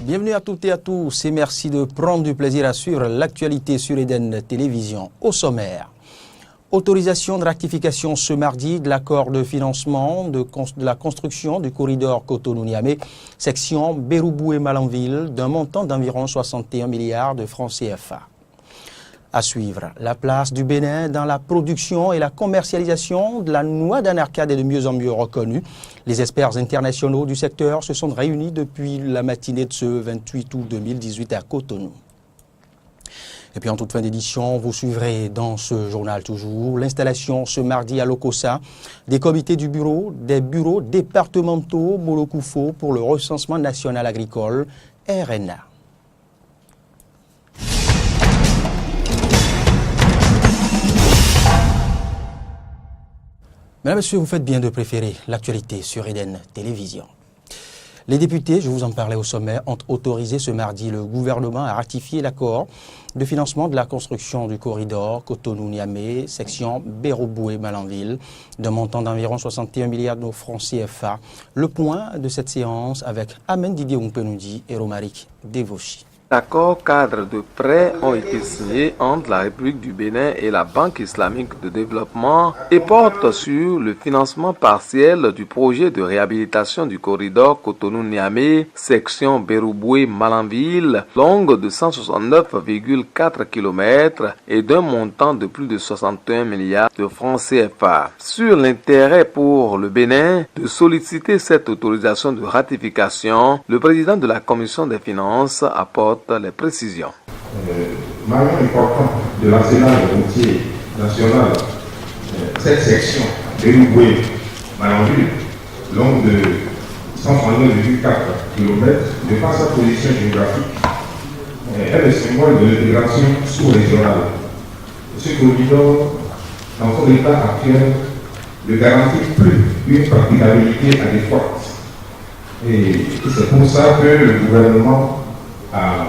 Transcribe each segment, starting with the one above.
Bienvenue à toutes et à tous et merci de prendre du plaisir à suivre l'actualité sur Eden Télévision. Au sommaire, autorisation de rectification ce mardi de l'accord de financement de la construction du corridor Cotonou-Niamey, section Béroubou-et-Malanville, d'un montant d'environ 61 milliards de francs CFA. À suivre, la place du Bénin dans la production et la commercialisation de la noix d'Anarcade est de mieux en mieux reconnue. Les experts internationaux du secteur se sont réunis depuis la matinée de ce 28 août 2018 à Cotonou. Et puis en toute fin d'édition, vous suivrez dans ce journal toujours l'installation ce mardi à Lokossa des comités des bureaux départementaux Molokoufo pour le recensement national agricole RNA. Mesdames et messieurs, vous faites bien de préférer l'actualité sur Eden Télévision. Les députés, je vous en parlais au sommet, ont autorisé ce mardi le gouvernement à ratifier l'accord de financement de la construction du corridor Cotonou-Niamey, section Béroubou-et-Malanville, d'un montant d'environ 61 milliards de francs CFA. Le point de cette séance avec Amen Didier Oumpenoudi et Romaric Devoshi. L'accord cadre de prêts ont été signés entre la République du Bénin et la Banque islamique de développement et portent sur le financement partiel du projet de réhabilitation du corridor Cotonou-Niamey, section Béroubou-Malanville, longue de 169,4 km et d'un montant de plus de 61 milliards de francs CFA. Sur l'intérêt pour le Bénin de solliciter cette autorisation de ratification, le président de la Commission des finances apporte les précisions. Maillon important de l'arsenal routier national, cette section Béroubou-Malanville, longue de 139,4 km, de par sa position géographique, est le symbole de l'intégration sous-régionale. Ce corridor, dans son état actuel, ne garantit plus une praticabilité adéquate. Et c'est pour ça que le gouvernement à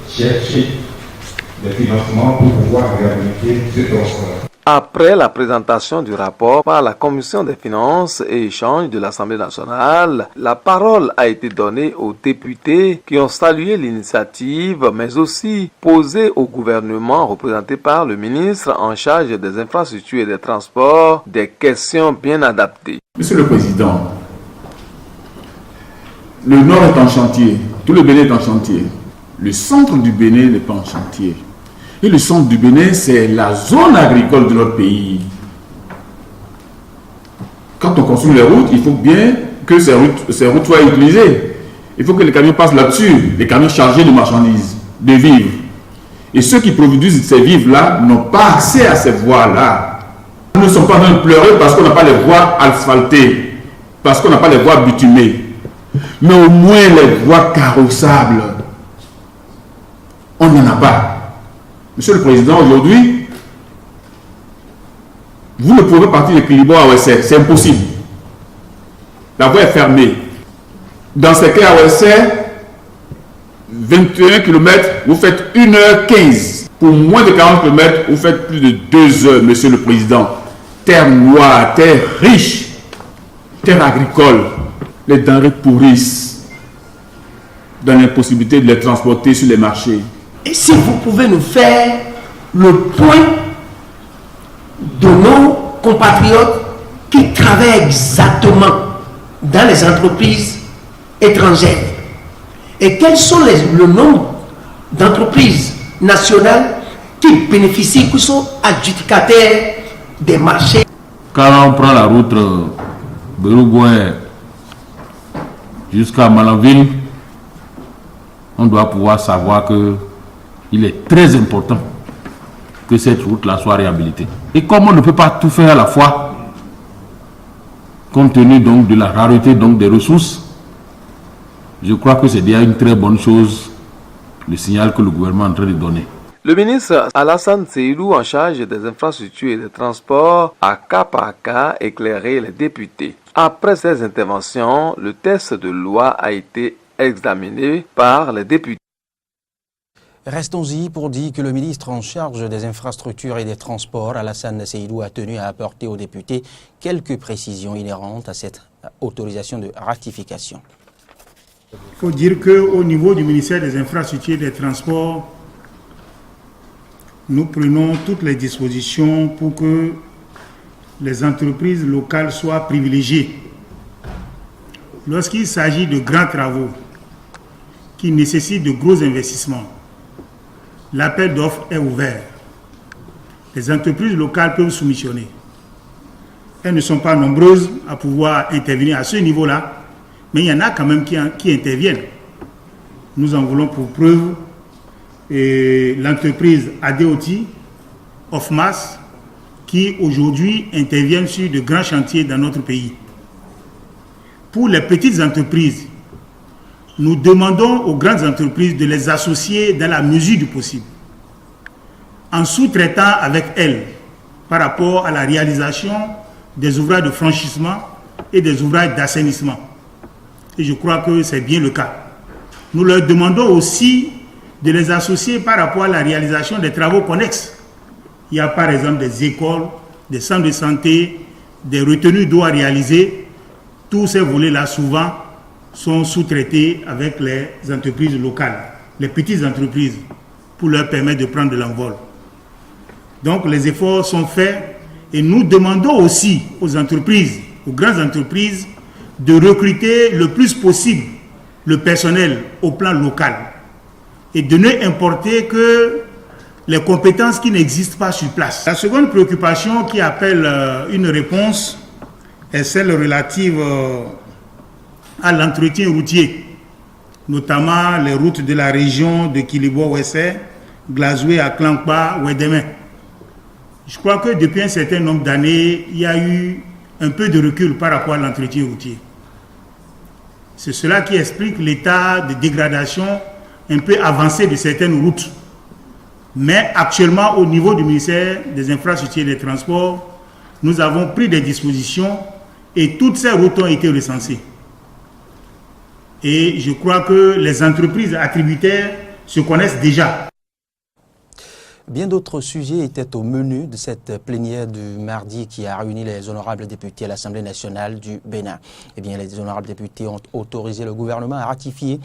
chercher des financements pour pouvoir réhabiliter ce tronçon. Après la présentation du rapport par la Commission des finances et échanges de l'Assemblée nationale, la parole a été donnée aux députés qui ont salué l'initiative, mais aussi posé au gouvernement représenté par le ministre en charge des infrastructures et des transports des questions bien adaptées. Monsieur le Président, le Nord est en chantier, tout le Bénin est en chantier. Le centre du Bénin n'est pas en chantier. Et le centre du Bénin, c'est la zone agricole de notre pays. Quand on construit les routes, il faut bien que ces routes soient utilisées. Il faut que les camions passent là-dessus, les camions chargés de marchandises, de vivres. Et ceux qui produisent ces vivres-là n'ont pas accès à ces voies-là. Nous ne sommes pas en train de pleurer parce qu'on n'a pas les voies asphaltées, parce qu'on n'a pas les voies bitumées. Mais au moins les voies carrossables. On n'en a pas. Monsieur le Président, aujourd'hui, vous ne pouvez partir de Kilibo à Ouessé. C'est impossible. La voie est fermée. Dans ces cas à Ouessé, 21 km, vous faites 1h15. Pour moins de 40 km, vous faites plus de 2 heures, Monsieur le Président. Terre noire, terre riche, terre agricole. Les denrées pourrissent dans l'impossibilité de les transporter sur les marchés. Et si vous pouvez nous faire le point de nos compatriotes qui travaillent exactement dans les entreprises étrangères et quels sont le nombre d'entreprises nationales qui bénéficient, qui sont adjudicataires des marchés. Quand on prend la route Béroubou jusqu'à Malanville, on doit pouvoir savoir que il est très important que cette route-là soit réhabilitée. Et comme on ne peut pas tout faire à la fois, compte tenu donc de la rareté donc des ressources, je crois que c'est déjà une très bonne chose, le signal que le gouvernement est en train de donner. Le ministre Alassane Seydou, en charge des infrastructures et des transports, a cas par cas éclairé les députés. Après ces interventions, le texte de loi a été examiné par les députés. Restons-y pour dire que le ministre en charge des infrastructures et des transports, Alassane Seydou, a tenu à apporter aux députés quelques précisions inhérentes à cette autorisation de ratification. Il faut dire qu'au niveau du ministère des Infrastructures et des Transports, nous prenons toutes les dispositions pour que les entreprises locales soient privilégiées. Lorsqu'il s'agit de grands travaux qui nécessitent de gros investissements, l'appel d'offres est ouvert. Les entreprises locales peuvent soumissionner. Elles ne sont pas nombreuses à pouvoir intervenir à ce niveau-là, mais il y en a quand même qui interviennent. Nous en voulons pour preuve l'entreprise ADOT, OFMAS, qui aujourd'hui interviennent sur de grands chantiers dans notre pays. Pour les petites entreprises, nous demandons aux grandes entreprises de les associer dans la mesure du possible, en sous-traitant avec elles par rapport à la réalisation des ouvrages de franchissement et des ouvrages d'assainissement. Et je crois que c'est bien le cas. Nous leur demandons aussi de les associer par rapport à la réalisation des travaux connexes. Il y a par exemple des écoles, des centres de santé, des retenues d'eau à réaliser. Tous ces volets-là, souvent, sont sous-traités avec les entreprises locales, les petites entreprises, pour leur permettre de prendre de l'envol. Donc les efforts sont faits et nous demandons aussi aux entreprises, aux grandes entreprises, de recruter le plus possible le personnel au plan local et de ne importer que les compétences qui n'existent pas sur place. La seconde préoccupation qui appelle une réponse est celle relative à l'entretien routier, notamment les routes de la région de Kilibo-Wessé, Glazoué à Klankpa, Ouédémé. Je crois que depuis un certain nombre d'années, il y a eu un peu de recul par rapport à l'entretien routier. C'est cela qui explique l'état de dégradation un peu avancé de certaines routes. Mais actuellement, au niveau du ministère des Infrastructures et des Transports, nous avons pris des dispositions et toutes ces routes ont été recensées. Et je crois que les entreprises attributaires se connaissent déjà. Bien d'autres sujets étaient au menu de cette plénière du mardi qui a réuni les honorables députés à l'Assemblée nationale du Bénin. Eh bien, les honorables députés ont autorisé le gouvernement à ratifier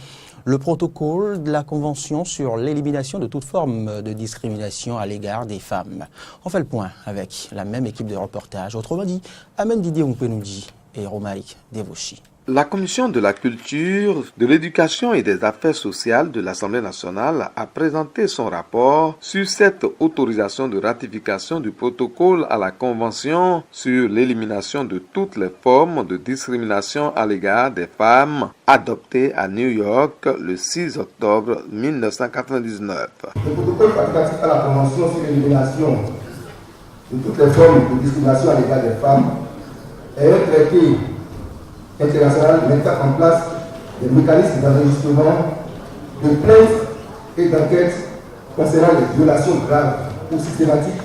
le protocole de la Convention sur l'élimination de toute forme de discrimination à l'égard des femmes. On fait le point avec la même équipe de reportage, autrement dit, Amen Didier Oumpenouji et Romaric Devoshi. La Commission de la Culture, de l'Éducation et des Affaires sociales de l'Assemblée nationale a présenté son rapport sur cette autorisation de ratification du protocole à la Convention sur l'élimination de toutes les formes de discrimination à l'égard des femmes, adoptée à New York le 6 octobre 1999. Le protocole facultatif à la Convention sur l'élimination de toutes les formes de discrimination à l'égard des femmes est un traité international mettant en place des mécanismes d'enregistrement, de plainte et d'enquête concernant les violations graves ou systématiques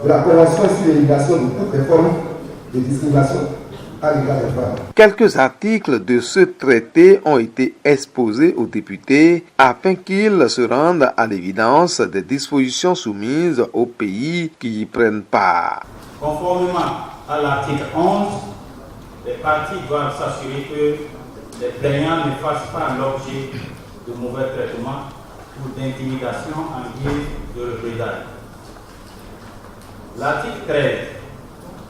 de la Convention sur l'élimination de toutes les formes de discrimination à l'égard des femmes. Quelques articles de ce traité ont été exposés aux députés afin qu'ils se rendent à l'évidence des dispositions soumises aux pays qui y prennent part. Conformément à l'article 11, les parties doivent s'assurer que les plaignants ne fassent pas l'objet de mauvais traitements ou d'intimidation en guise de représailles. L'article 13,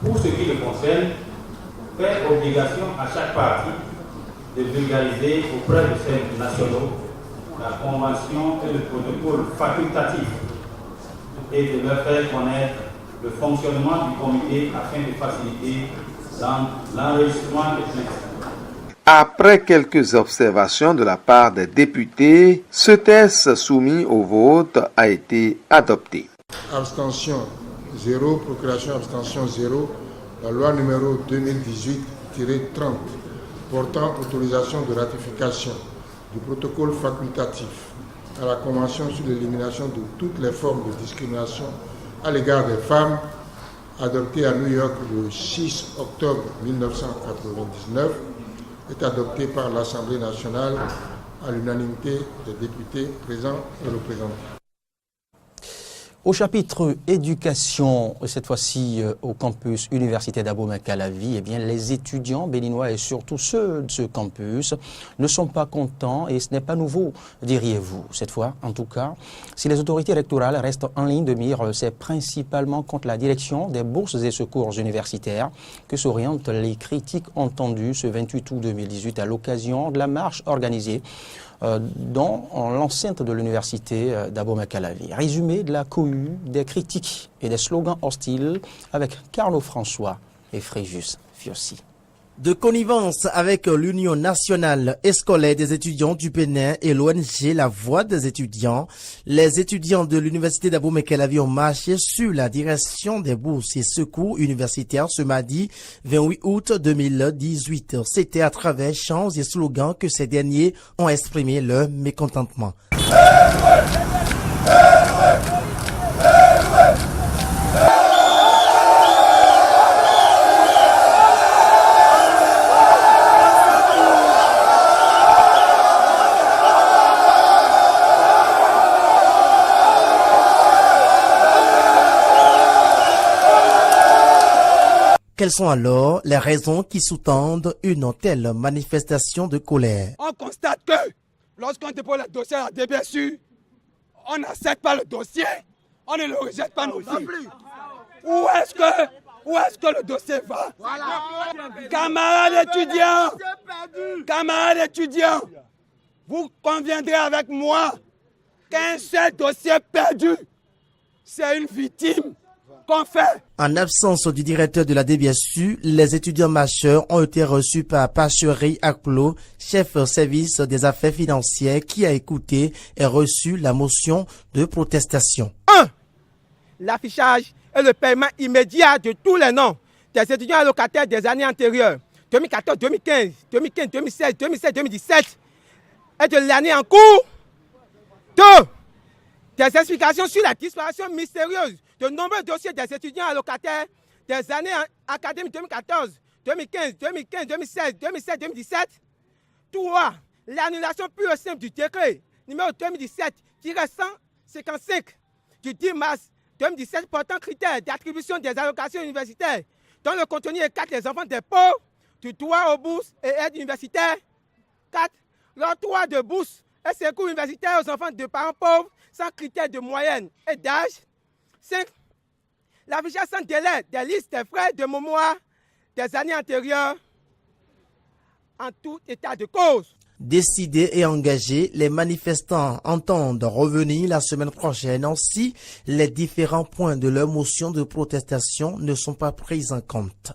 pour ce qui le concerne, fait obligation à chaque partie de vulgariser auprès de ces nationaux la convention et le protocole facultatif et de leur faire connaître le fonctionnement du comité afin de faciliter l'enregistrement des plaintes. Après quelques observations de la part des députés, ce texte soumis au vote a été adopté. Abstention 0, procuration abstention 0. La loi numéro 2018-30 portant autorisation de ratification du protocole facultatif à la Convention sur l'élimination de toutes les formes de discrimination à l'égard des femmes, adopté à New York le 6 octobre 1999, est adopté par l'Assemblée nationale à l'unanimité des députés présents et représentés. Au chapitre éducation, cette fois-ci au campus universitaire d'Abomey-Calavi, eh bien, les étudiants béninois et surtout ceux de ce campus ne sont pas contents et ce n'est pas nouveau, diriez-vous. Cette fois, en tout cas, si les autorités électorales restent en ligne de mire, c'est principalement contre la direction des bourses et secours universitaires que s'orientent les critiques entendues ce 28 août 2018 à l'occasion de la marche organisée dans l'enceinte de l'université d'Abomey-Calavi. Résumé de la cohue, des critiques et des slogans hostiles avec Carlo François et Fréjus Fiossi. De connivence avec l'Union nationale et scolaire des étudiants du Bénin et l'ONG La Voix des étudiants, les étudiants de l'université d'Abomey-Calavi ont marché sur la direction des bourses et secours universitaires ce mardi 28 août 2018. C'était à travers chants et slogans que ces derniers ont exprimé leur mécontentement. Quelles sont alors les raisons qui sous-tendent une telle manifestation de colère? On constate que lorsqu'on dépose le dossier à la DBSU, on n'accepte pas le dossier, on ne le rejette pas non plus. Où est-ce que le dossier va? Camarades étudiants, vous conviendrez avec moi qu'un seul dossier perdu, c'est une victime qu'on fait. En absence du directeur de la DBSU, les étudiants marcheurs ont été reçus par Pacherie Akplo, chef service des affaires financières, qui a écouté et reçu la motion de protestation. 1. L'affichage et le paiement immédiat de tous les noms des étudiants allocataires des années antérieures, 2014, 2015, 2015, 2016, 2017, 2017, et de l'année en cours. 2. Des explications sur la disparition mystérieuse de nombreux dossiers des étudiants allocataires des années académiques 2014, 2015, 2015, 2016, 2017, 2017. 3. L'annulation pure et simple du décret numéro 2017-155 du 10 mars 2017 portant critères d'attribution des allocations universitaires dont le contenu écarte les enfants des pauvres du droit aux bourses et aides universitaires. 4. L'octroi de bourses et secours universitaires aux enfants de parents pauvres sans critères de moyenne et d'âge. 5. L'affichage sans délai des listes des frais de mémoire des années antérieures en tout état de cause. Décidés et engagés, les manifestants entendent revenir la semaine prochaine si les différents points de leur motion de protestation ne sont pas pris en compte.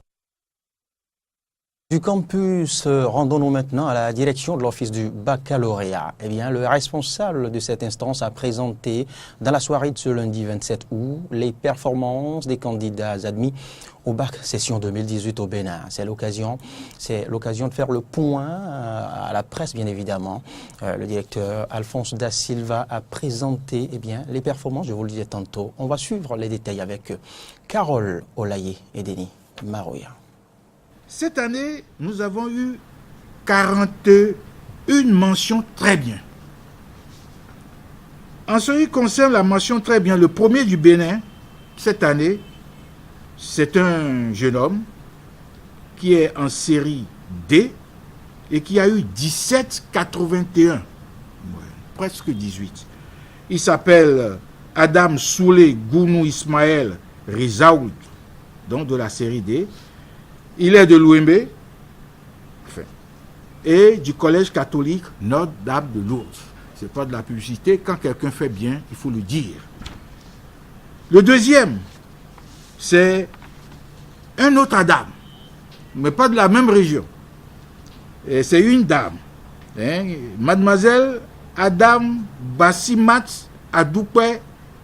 Du campus, rendons-nous maintenant à la direction de l'Office du baccalauréat. Eh bien, le responsable de cette instance a présenté dans la soirée de ce lundi 27 août les performances des candidats admis au bac session 2018 au Bénin. C'est l'occasion de faire le point à la presse, bien évidemment. Le directeur Alphonse Da Silva a présenté les performances, je vous le disais tantôt. On va suivre les détails avec Carole Olaye et Denis Maroya. Cette année, nous avons eu 41 mentions très bien. En ce qui concerne la mention très bien, le premier du Bénin, cette année, c'est un jeune homme qui est en série D et qui a eu 17,81, presque 18. Il s'appelle Adam Soulé Gounou Ismaël Rizaoud, donc de la série D. Il est de l'OMB et du collège catholique Notre-Dame de Lourdes. Ce n'est pas de la publicité. Quand quelqu'un fait bien, il faut le dire. Le deuxième, c'est un autre Adam, mais pas de la même région. Et c'est une dame, Mademoiselle Adam Bassimat Adoupe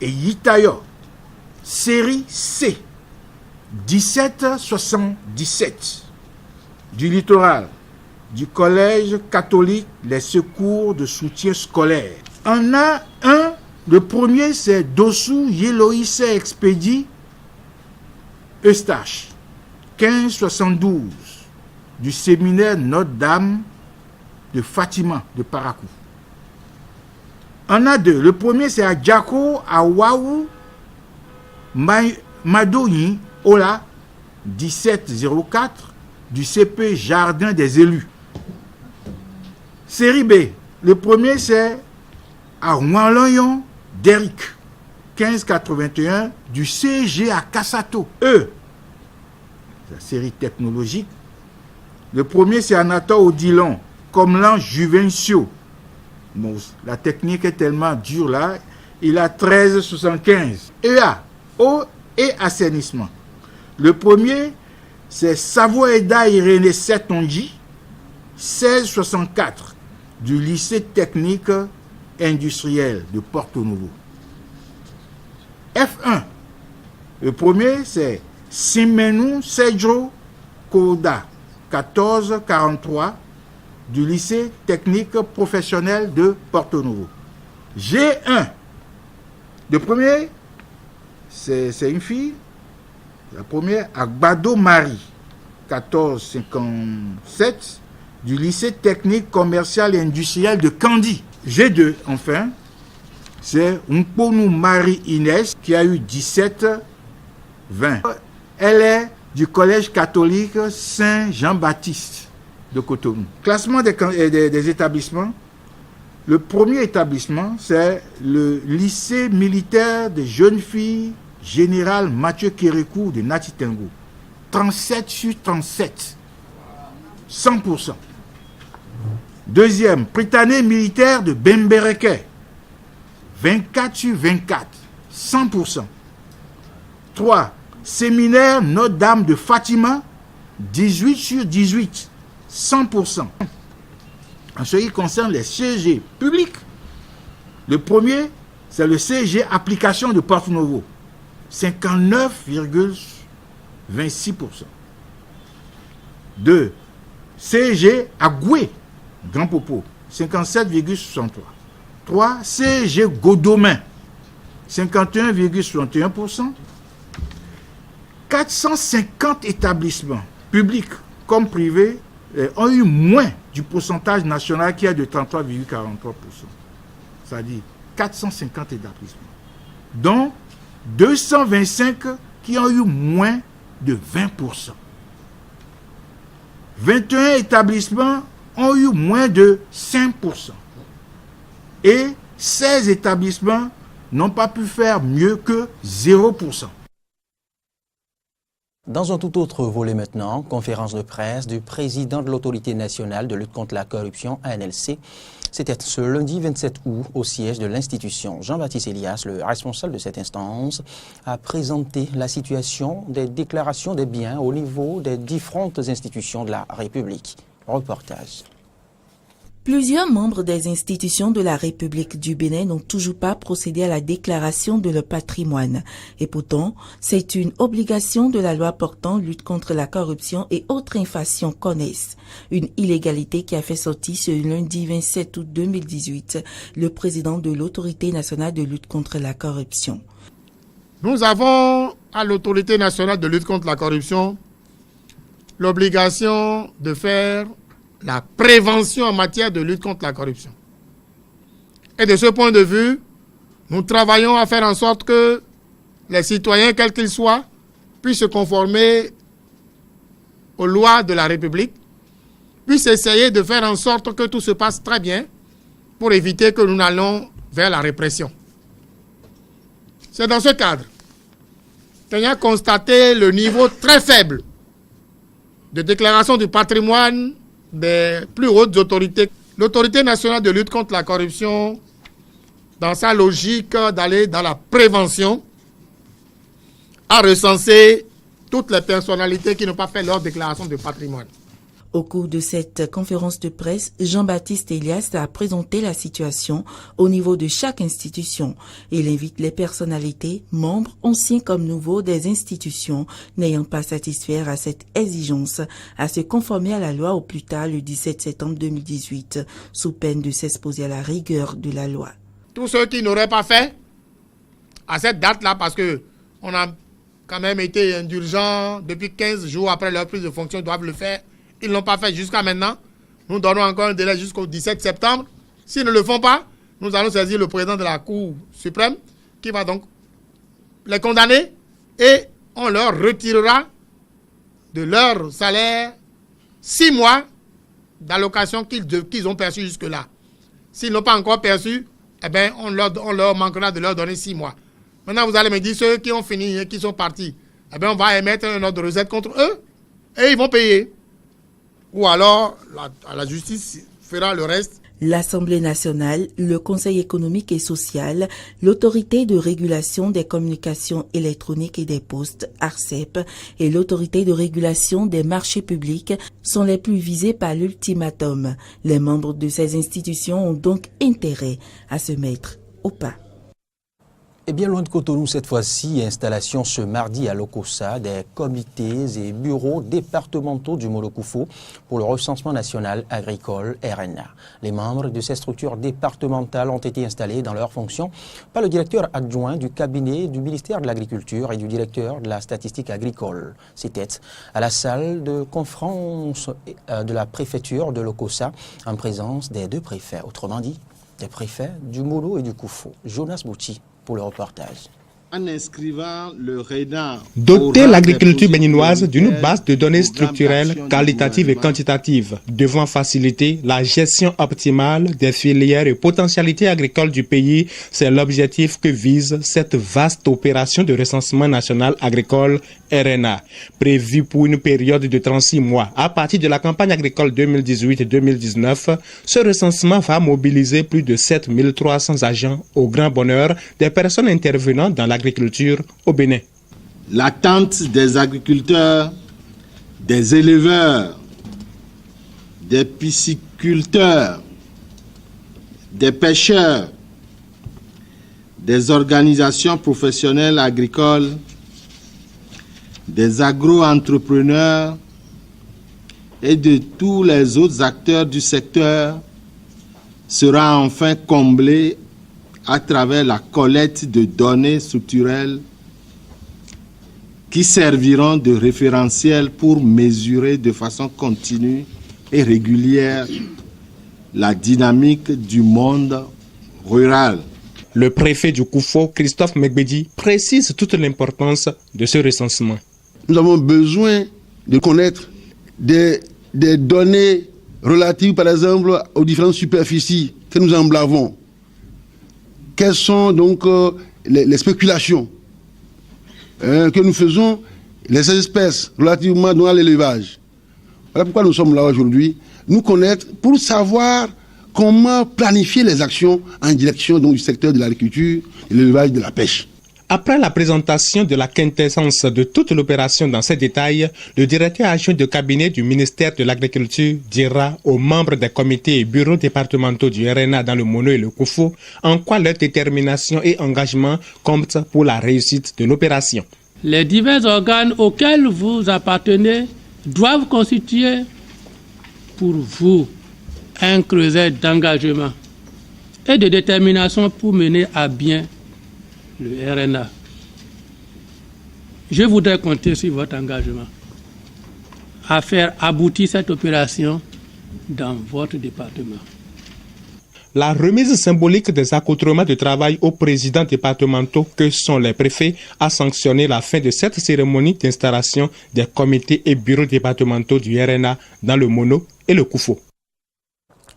et Yitayo, série C. 1777 du littoral du collège catholique Les Secours de soutien scolaire. On a un, le premier c'est Dossou Yeloïse Expédie Eustache 1572 du séminaire Notre-Dame de Fatima de Parakou. On a deux, le premier c'est Adjako Awaou Madouni Ola 1704 du CP Jardin des élus. Série B, le premier c'est Arwanloyon Derrick 1581 du CG à Kassato. E, la série technologique. Le premier c'est Anatole Odilon Comlan Juvencio. Bon, la technique est tellement dure là. Il a 1375. EA, eau et assainissement. Le premier, c'est Savoyeda Irénée Setonji, 1664, du lycée technique industriel de Porto Novo. F1, le premier, c'est Simenou Sedjo Koda, 1443, du lycée technique professionnel de Porto Novo. G1, le premier, c'est une fille. La première, Agbado Marie, 1457, du lycée technique commercial et industriel de Kandy. G2, enfin, c'est Nkponou Marie Inès, qui a eu 17-20. Elle est du collège catholique Saint-Jean-Baptiste de Cotonou. Classement des établissements. Le premier établissement, c'est le lycée militaire des jeunes filles Général Mathieu Kérékou de Natitengo. 37 sur 37. 100%. Deuxième, Pritané militaire de Bembereke. 24 sur 24. 100%. 3. Séminaire Notre-Dame de Fatima. 18 sur 18. 100%. En ce qui concerne les CG publics, le premier, c'est le CG Application de Porto Novo. 59,26%. 2. CG Agoué, Grand Popo, 57,63%. 3. CG Godomain, 51,61%. 450 établissements publics comme privés ont eu moins du pourcentage national qui est de 33,43%. C'est-à-dire 450 établissements. Donc, 225 qui ont eu moins de 20%. 21 établissements ont eu moins de 5%. Et 16 établissements n'ont pas pu faire mieux que 0%. Dans un tout autre volet maintenant, conférence de presse du président de l'Autorité nationale de lutte contre la corruption, ANLC. C'était ce lundi 27 août au siège de l'institution. Jean-Baptiste Elias, le responsable de cette instance, a présenté la situation des déclarations des biens au niveau des différentes institutions de la République. Reportage. Plusieurs membres des institutions de la République du Bénin n'ont toujours pas procédé à la déclaration de leur patrimoine. Et pourtant, c'est une obligation de la loi portant lutte contre la corruption et autres infractions connexes. Une illégalité qui a fait sortir ce lundi 27 août 2018 le président de l'Autorité nationale de lutte contre la corruption. Nous avons à l'Autorité nationale de lutte contre la corruption l'obligation de faire la prévention en matière de lutte contre la corruption. Et de ce point de vue, nous travaillons à faire en sorte que les citoyens, quels qu'ils soient, puissent se conformer aux lois de la République, puissent essayer de faire en sorte que tout se passe très bien pour éviter que nous n'allons vers la répression. C'est dans ce cadre qu'ayant constaté le niveau très faible de déclaration du patrimoine des plus hautes autorités, l'Autorité nationale de lutte contre la corruption, dans sa logique d'aller dans la prévention, a recensé toutes les personnalités qui n'ont pas fait leur déclaration de patrimoine. Au cours de cette conférence de presse, Jean-Baptiste Elias a présenté la situation au niveau de chaque institution. Il invite les personnalités, membres, anciens comme nouveaux des institutions, n'ayant pas satisfait à cette exigence, à se conformer à la loi au plus tard le 17 septembre 2018, sous peine de s'exposer à la rigueur de la loi. Tous ceux qui n'auraient pas fait à cette date-là, parce que on a quand même été indulgents depuis 15 jours après leur prise de fonction, doivent le faire. Ils ne l'ont pas fait jusqu'à maintenant. Nous donnons encore un délai jusqu'au 17 septembre. S'ils ne le font pas, nous allons saisir le président de la Cour suprême qui va donc les condamner et on leur retirera de leur salaire 6 mois d'allocation qu'ils ont perçu jusque-là. S'ils n'ont pas encore perçu, eh bien, on leur manquera de leur donner 6 mois. Maintenant, vous allez me dire, ceux qui ont fini et qui sont partis, eh bien, on va émettre un ordre de recette contre eux et ils vont payer. Ou alors, la justice fera le reste. L'Assemblée nationale, le Conseil économique et social, l'Autorité de régulation des communications électroniques et des postes, ARCEP, et l'Autorité de régulation des marchés publics sont les plus visés par l'ultimatum. Les membres de ces institutions ont donc intérêt à se mettre au pas. Et bien loin de Cotonou cette fois-ci, installation ce mardi à Lokossa des comités et bureaux départementaux du Molo-Koufo pour le recensement national agricole RNA. Les membres de ces structures départementales ont été installés dans leurs fonctions par le directeur adjoint du cabinet du ministère de l'Agriculture et du directeur de la statistique agricole. C'était à la salle de conférence de la préfecture de Lokossa en présence des 2 préfets, autrement dit des préfets du Molo et du Koufo. Jonas Bouti pour le reportage. En inscrivant le RNA, doter l'agriculture béninoise d'une base de données structurelles, qualitatives et quantitatives, devant faciliter la gestion optimale des filières et potentialités agricoles du pays, c'est l'objectif que vise cette vaste opération de recensement national agricole RNA, prévue pour une période de 36 mois. À partir de la campagne agricole 2018-2019, ce recensement va mobiliser plus de 7300 agents au grand bonheur des personnes intervenant dans l'agriculture au Bénin. L'attente des agriculteurs, des éleveurs, des pisciculteurs, des pêcheurs, des organisations professionnelles agricoles, des agro-entrepreneurs et de tous les autres acteurs du secteur sera enfin comblée à travers la collecte de données structurelles qui serviront de référentiel pour mesurer de façon continue et régulière la dynamique du monde rural. Le préfet du Koufo, Christophe Megbedi, précise toute l'importance de ce recensement. Nous avons besoin de connaître des données relatives, par exemple, aux différentes superficies que nous emblavons. Quelles sont donc les spéculations que nous faisons, les espèces relativement à l'élevage. Voilà pourquoi nous sommes là aujourd'hui, nous connaître pour savoir comment planifier les actions en direction donc, du secteur de l'agriculture, de l'élevage, de la pêche. Après la présentation de la quintessence de toute l'opération dans ses détails, le directeur adjoint de cabinet du ministère de l'Agriculture dira aux membres des comités et bureaux départementaux du RNA dans le Mono et le Koufo en quoi leur détermination et engagement comptent pour la réussite de l'opération. Les divers organes auxquels vous appartenez doivent constituer pour vous un creuset d'engagement et de détermination pour mener à bien le RNA. Je voudrais compter sur votre engagement à faire aboutir cette opération dans votre département. La remise symbolique des accoutrements de travail aux présidents départementaux que sont les préfets a sanctionné la fin de cette cérémonie d'installation des comités et bureaux départementaux du RNA dans le Mono et le Koufo.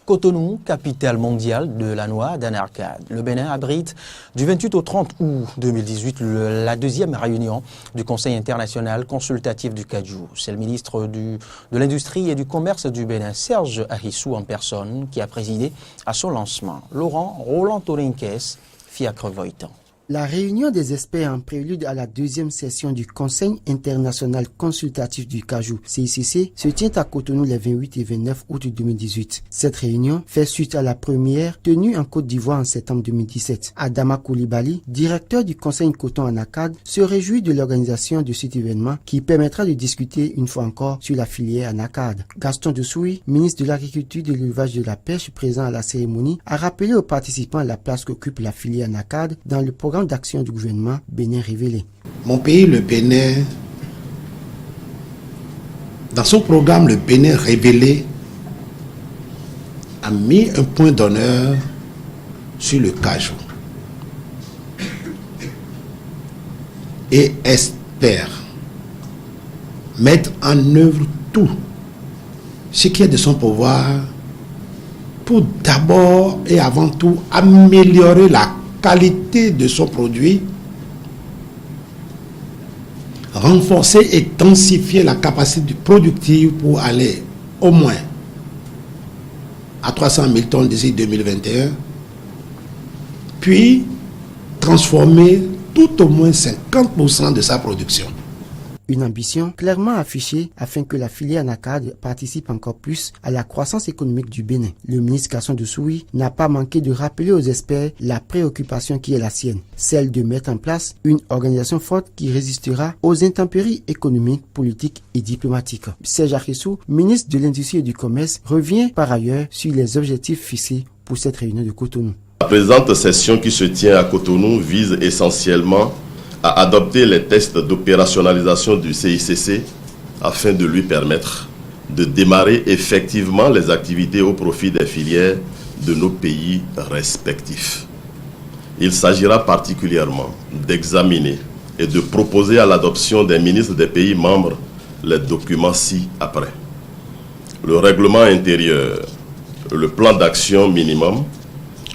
Cotonou, capitale mondiale de la noix d'Anarcade. Le Bénin abrite du 28 au 30 août 2018 la 2e réunion du Conseil international consultatif du Cajou. C'est le ministre de l'Industrie et du Commerce du Bénin, Serge Ahissou en personne, qui a présidé à son lancement. Roland Torinques, Fiacre Voitan. La réunion des experts en prélude à la 2e session du Conseil international consultatif du Cajou, CICC, se tient à Cotonou les 28 et 29 août 2018. Cette réunion fait suite à la première tenue en Côte d'Ivoire en septembre 2017. Adama Koulibaly, directeur du Conseil Coton Anacad, se réjouit de l'organisation de cet événement qui permettra de discuter une fois encore sur la filière Anacad. Gaston Dessouy, ministre de l'Agriculture, de l'Élevage et de la Pêche présent à la cérémonie, a rappelé aux participants la place qu'occupe la filière Anacad dans le programme d'action du gouvernement Bénin révélé. Mon pays, le Bénin, dans son programme, le Bénin révélé, a mis un point d'honneur sur le cajou et experts mettre en œuvre tout ce qui est de son pouvoir pour d'abord et avant tout améliorer la qualité de son produit, renforcer et densifier la capacité productive pour aller au moins à 300 000 tonnes d'ici 2021, puis transformer tout au moins 50% de sa production. Une ambition clairement affichée afin que la filière anacarde participe encore plus à la croissance économique du Bénin. Le ministre Gaston Dousouri n'a pas manqué de rappeler aux experts la préoccupation qui est la sienne, celle de mettre en place une organisation forte qui résistera aux intempéries économiques, politiques et diplomatiques. Serge Akessou, ministre de l'Industrie et du Commerce, revient par ailleurs sur les objectifs fixés pour cette réunion de Cotonou. La présente session qui se tient à Cotonou vise essentiellement à adopter les tests d'opérationnalisation du CICC afin de lui permettre de démarrer effectivement les activités au profit des filières de nos pays respectifs. Il s'agira particulièrement d'examiner et de proposer à l'adoption des ministres des pays membres les documents ci-après. Le règlement intérieur, le plan d'action minimum,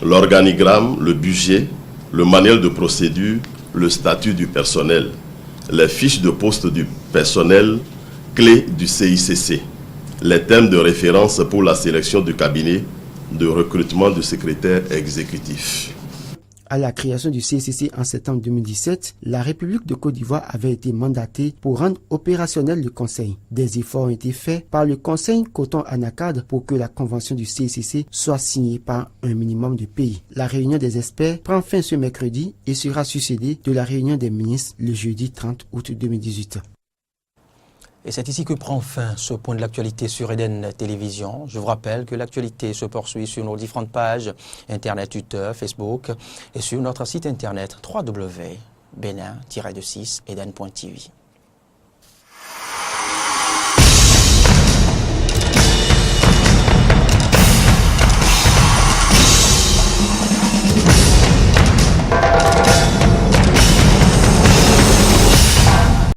l'organigramme, le budget, le manuel de procédure, le statut du personnel, les fiches de poste du personnel clé du CICC, les thèmes de référence pour la sélection du cabinet de recrutement du secrétaire exécutif. À la création du CICC en septembre 2017, la République de Côte d'Ivoire avait été mandatée pour rendre opérationnel le Conseil. Des efforts ont été faits par le Conseil Coton Anacarde pour que la convention du CICC soit signée par un minimum de pays. La réunion des experts prend fin ce mercredi et sera succédée de la réunion des ministres le jeudi 30 août 2018. Et c'est ici que prend fin ce point de l'actualité sur Eden Télévision. Je vous rappelle que l'actualité se poursuit sur nos différentes pages Internet, Twitter, Facebook et sur notre site Internet www.benin-eden.tv.